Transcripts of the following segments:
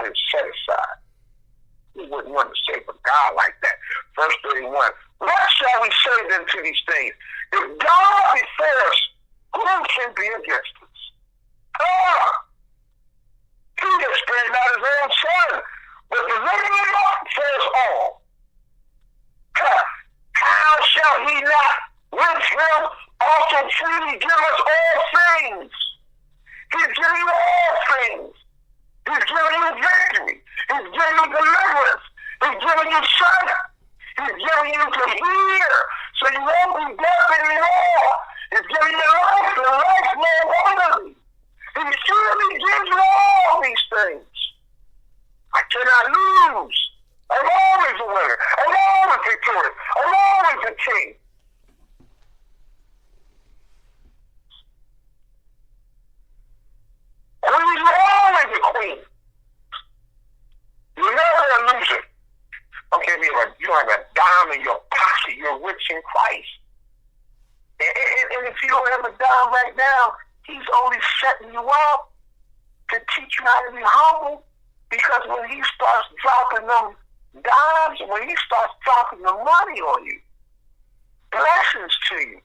him set aside. He wouldn't want to save a God like that. Verse 31. What shall we say then to these things? If God be for us, who can be against us? He has spared not his own son, but delivered him up for us all. How shall he not with him also freely give us all things? He's giving you all things. He's giving you victory. He's giving you deliverance. He's giving you sight. He's giving you to hear, so you won't be deaf anymore. He's giving you life and life more abundantly. He surely gives you all these things. I cannot lose. I'm always a winner. I'm always victorious. I'm always a king. Queen, you're always a queen. You're never a loser. Okay, you have a dime in your pocket. You're rich in Christ. And if you don't have a dime right now, he's only setting you up to teach you how to be humble. Because when he starts dropping them dimes, when he starts dropping the money on you, blessings to you,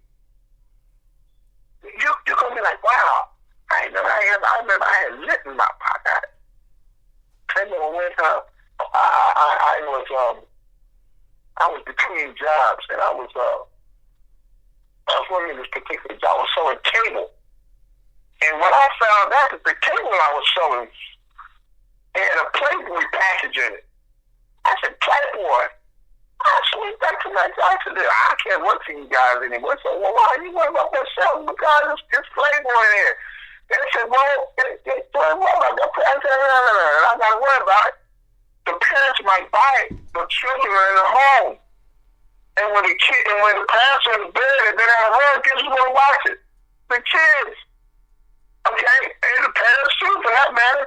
you're going to be like, wow, I remember I had lit in my pocket. I remember when I was between jobs, and I was working this particular job. I was selling cable. And when I found out that the cable I was selling had a Playboy package in it, I said, Playboy? I sweet back to my job. I said, I can't work for you guys anymore. So, well, why are you worried about that selling? Because it's Playboy in there. They said, well, I said, no, I got to worry about it. The parents might buy it, the children are in the home. And when the parents are in bed and they're at home, guess who's going to watch it? The kids. Okay? And the parents too, for that matter.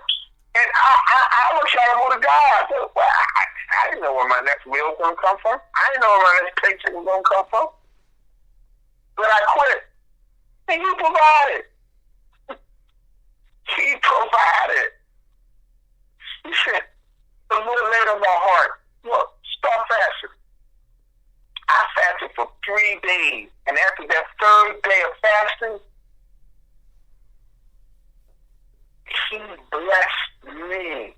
And I look at them with a God. I said, well, I didn't know where my next meal was going to come from. I didn't know where my next paycheck was going to come from. But I quit. And he provided. He provided. He said, a little laid on my heart, look, start fasting. I fasted for 3 days. And after that third day of fasting, he blessed me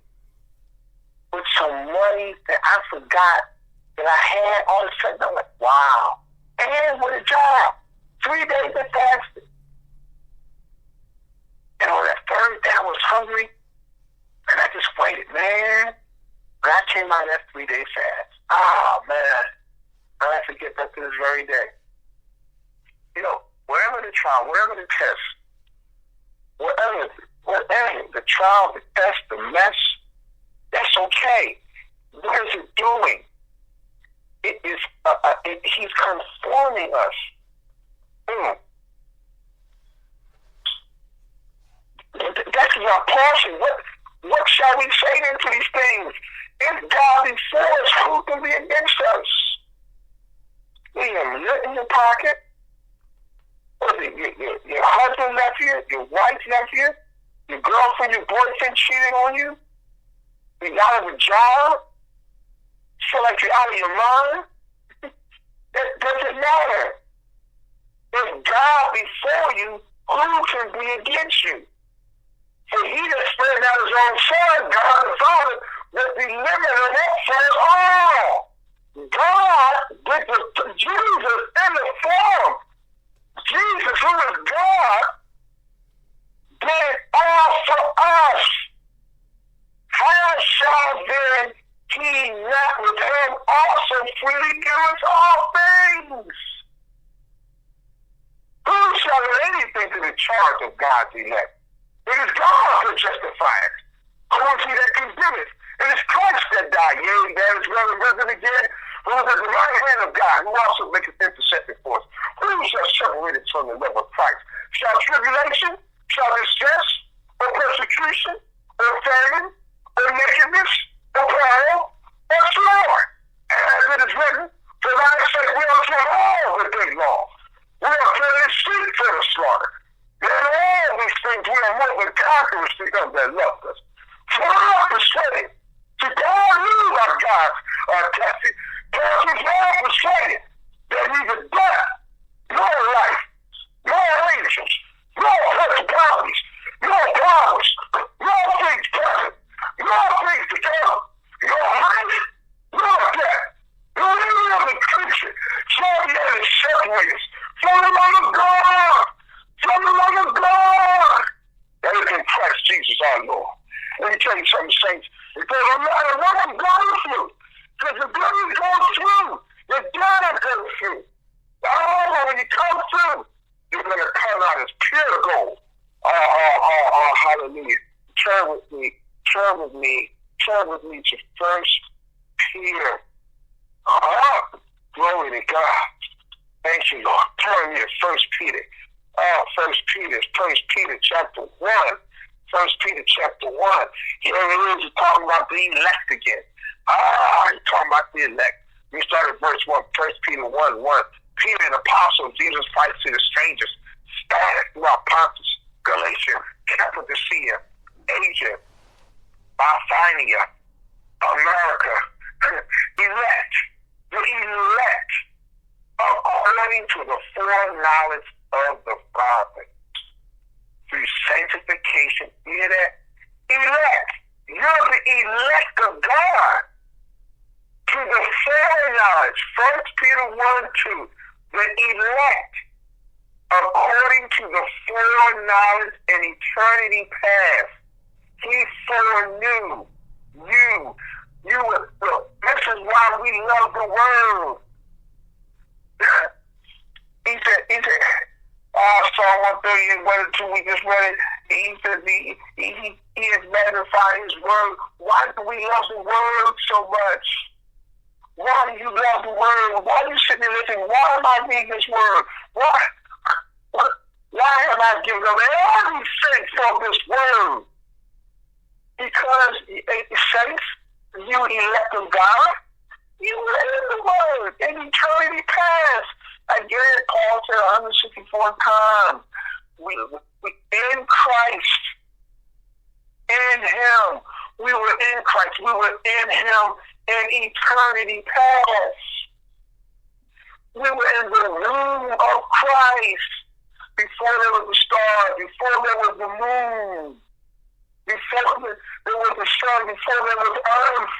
with some money that I forgot that I had. All of a sudden, I'm like, wow. And with a job. 3 days of fasting. And on that third day, I was hungry. And I just waited, man. When I came out of that 3-day fast, man, I'll never forget that to this very day. You know, wherever the trial, wherever the test, whatever the trial, the test, the mess, that's okay. What is it doing? It is, he's conforming us. That's our portion. What shall we say then to these things? If God be for us, who can be against us? We have lit in your pocket. Was it your husband left you? Your wife left you? Your girlfriend, your boyfriend cheating on you? You out of a job? Feel like you're out of your mind? That doesn't matter. If God be for you, who can be against you? For he that spared not his own son, God the Father, that delivered him up for us all. God did Jesus in the form. Jesus, who is God, did all for us. How shall then he not with him also freely give us all things? Who shall do anything to the charge of God's elect? It is God who justifies. Who is he that condemneth? It is Christ that died, yea, that is well risen again, who is at the right hand of God, who also maketh intercession for us. Who shall separate us from the love of Christ? Shall tribulation, shall distress, or persecution, or famine, or nakedness, or peril, or sword? As it is written, for thy sake we are killed all the day long. We are killed in sheep for the slaughter. And all these things we are more than conquerors to them that loved us. For we are persuaded praise. From the love of God. From the love of God. That is in Christ Jesus our Lord. Let me tell you something, saints. It doesn't matter what I'm going through. Because the blood goes through. The blood goes through. Oh, when you come through, you're going to come out as pure gold. Oh, hallelujah. Turn with me to 1 Peter. Glory to God. Thank you, Lord. Turn me to 1 Peter. 1 Peter chapter 1. 1 Peter chapter 1. Here it is, he's talking about the elect again. He's talking about the elect. We start at verse 1, 1 Peter 1, 1. Peter, an apostle of Jesus Christ to the strangers, scattered throughout Pontus, Galatia, Cappadocia, Asia, Bithynia, America, elect, the elect, according to the foreknowledge of the Father, through sanctification. You hear that? Elect. You're the elect of God. To the foreknowledge. 1 Peter 1, 2. The elect, according to the foreknowledge and eternity past. He foreknew you. This is why we love the world. He said, Psalm 138, 1 and 2, we just read it. He said, he has magnified his word. Why do we love the word so much? Why do you love the word? Why are you sitting there listening? Why am I reading this word? Why have I given up everything for this word? Because, saints, you elect of God, you read the word in eternity past. Again, Paul said 164 times. We in Christ, in Him. We were in Christ. We were in Him in eternity past. We were in the womb of Christ before there was a star, before there was the moon, before there was the sun, before there was earth.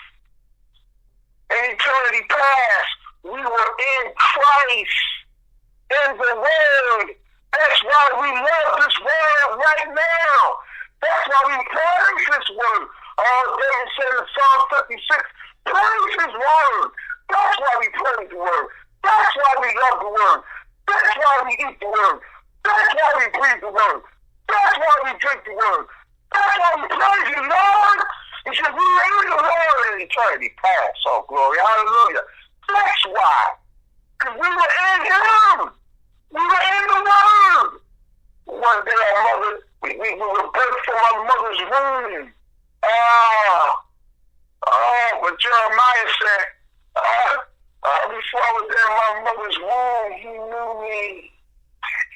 In eternity past, we were in Christ, in the Word. That's why we love this Word right now. That's why we praise this Word. David said in Psalm 56, praise His Word. That's why we praise the Word. That's why we love the Word. That's why we eat the Word. That's why we breathe the Word. That's why we drink the Word. That's why we praise the Lord. He said, we reign the Lord in eternity past. Oh, glory. Hallelujah. That's why. Because we were in Him. We were in the Word. One day our mother, we were birthed from our mother's womb. But Jeremiah said, before I was in my mother's womb, He knew me.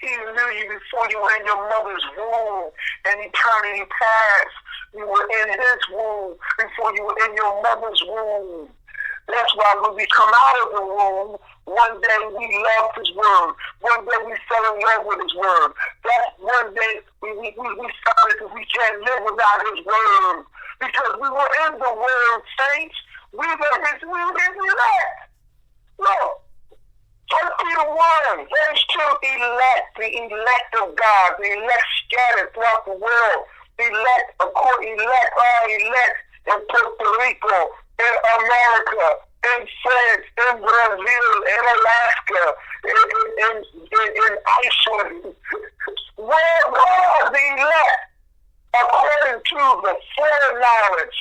He knew you before you were in your mother's womb. In eternity past, you were in His womb before you were in your mother's womb. That's why when we come out of the womb, one day we loved His word. One day we fell in love with His word. That one day we started because we can't live without His word. Because we were in the word, saints. We were His elect. Look. 1 Peter 1, verse 2, elect, the elect of God, the elect scattered throughout the world, elect in Puerto Rico, in America, in France, in Brazil, in Alaska, in Iceland. Where was the elect? According to the foreknowledge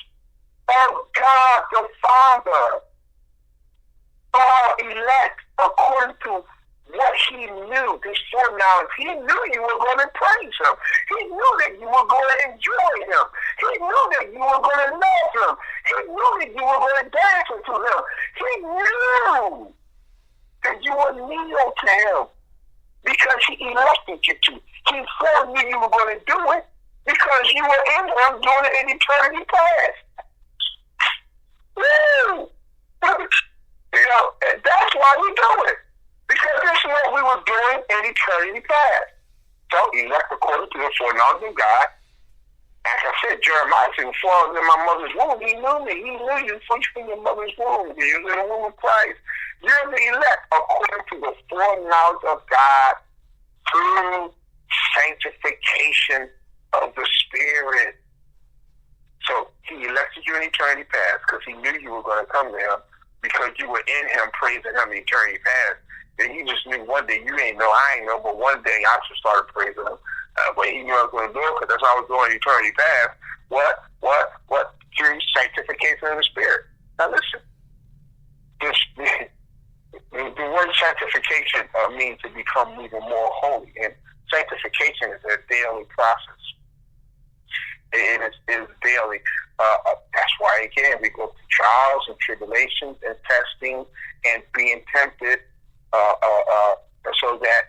of God the Father. All elect according to what He knew, this foreknowledge. He knew you were going to praise Him. He knew that you were going to enjoy Him. He knew that you were going to love Him. He knew that you were going to dance to Him. He knew that you would kneel to Him because He elected you to. He foreknew you were going to do it because you were in Him doing it in eternity past. Woo! That's why we do it. Because this is what we were doing in eternity past. So, elect according to the foreknowledge of God. As I said, Jeremiah said, before I was in my mother's womb, He knew me. He knew you before you were in your mother's womb. You was in the womb of Christ. You're the elect according to the foreknowledge of God through sanctification of the Spirit. So he elected you in eternity past because he knew you were going to come to him because you were in him, praising him in eternity past. And he just knew one day, you ain't know, I ain't know, but one day I just started praising him. But he knew I was going to do it because that's what I was doing in eternity past. What? Through sanctification of the Spirit. Now listen, the word sanctification means to become even more holy. And sanctification is a daily process. It is daily. That's why, again, we go through trials and tribulations and testing and being tempted so that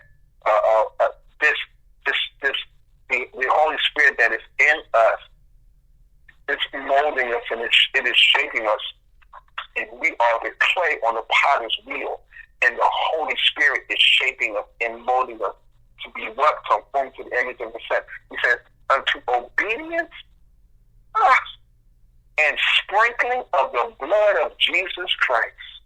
the Holy Spirit that is in us, it's molding us and it is shaping us. And we are the clay on the potter's wheel. And the Holy Spirit is shaping us and molding us to be what? Conformed to the image of the Son. He says, unto obedience and sprinkling of the blood of Jesus Christ.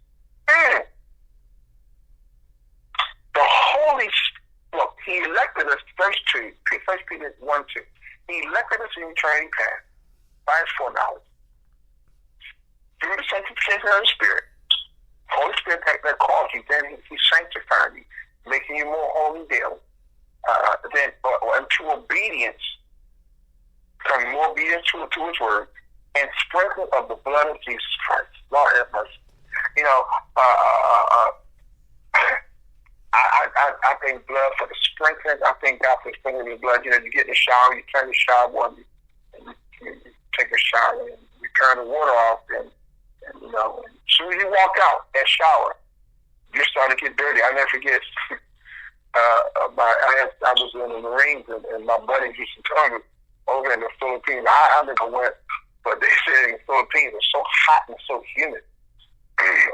The Holy Spirit, look, he elected us, verse 2, 1 Peter 1:2. He elected us in eternity past by his foreknowledge. Through the sanctification of the Spirit, Holy Spirit that calls you, then he's sanctifying you, making you more holy daily. Then unto obedience, becoming more obedient to his word, and sprinkling of the blood of Jesus Christ. Lord have mercy. You know, I thank blood for the sprinkling. I thank God for sprinkling the blood. You know, you get in the shower, you turn the shower on, you take a shower, and you turn the water off, and you know, as soon as you walk out that shower, you're starting to get dirty. I never forget. I was in the Marines, and my buddies used to tell me over in the Philippines. I never went, but they said in the Philippines it's so hot and so humid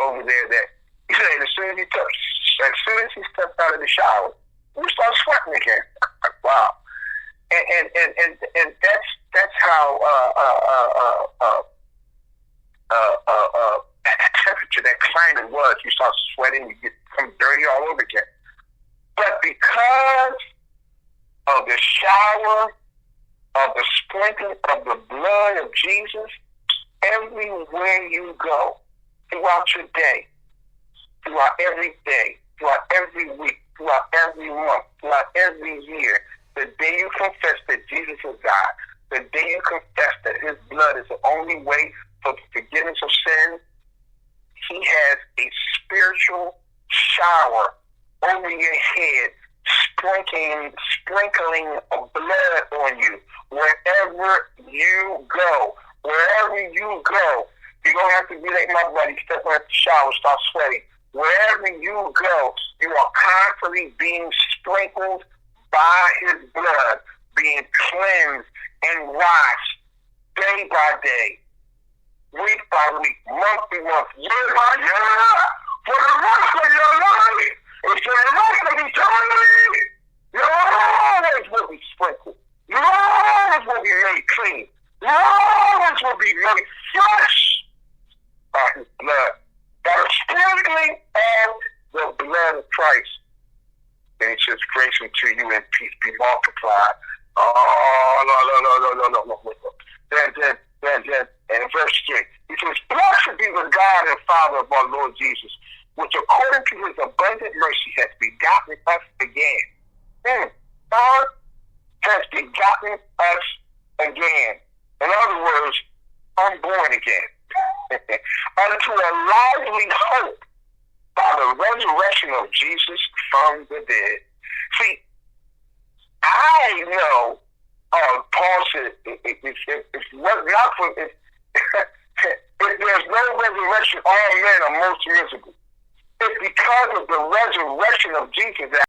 over there that he said as soon as he stepped out of the shower, we start sweating again. Wow, and that's how that temperature, that climate was. You start sweating, you become dirty all over again. But because of the shower, of the sprinkling of the blood of Jesus, everywhere you go, throughout your day, throughout every day, throughout every week, throughout every month, throughout every year, the day you confess that Jesus is God, the day you confess that his blood is the only way for forgiveness of sin, he has a spiritual shower over your head, sprinkling of blood on you. Wherever you go, you don't have to be like my buddy, step out the shower, start sweating. Wherever you go, you are constantly being sprinkled by his blood, being cleansed and washed day by day, week by week, month by month, year by year, for the rest of your life. And for the rest of eternity, you always will be sprinkled. You always will be made clean. You always will be made fresh by his blood. By the sprinkling of the blood of Christ. And it says, grace unto you and peace be multiplied. No. Then, and in verse 3, it says, blessed be the God and Father of our Lord Jesus, which according to his abundant mercy has begotten us again. God has begotten us again. In other words, I'm born again. Unto a lively hope by the resurrection of Jesus from the dead. See, I know, Paul said, if there's no resurrection, all men are most miserable. It's because of the resurrection of Jesus that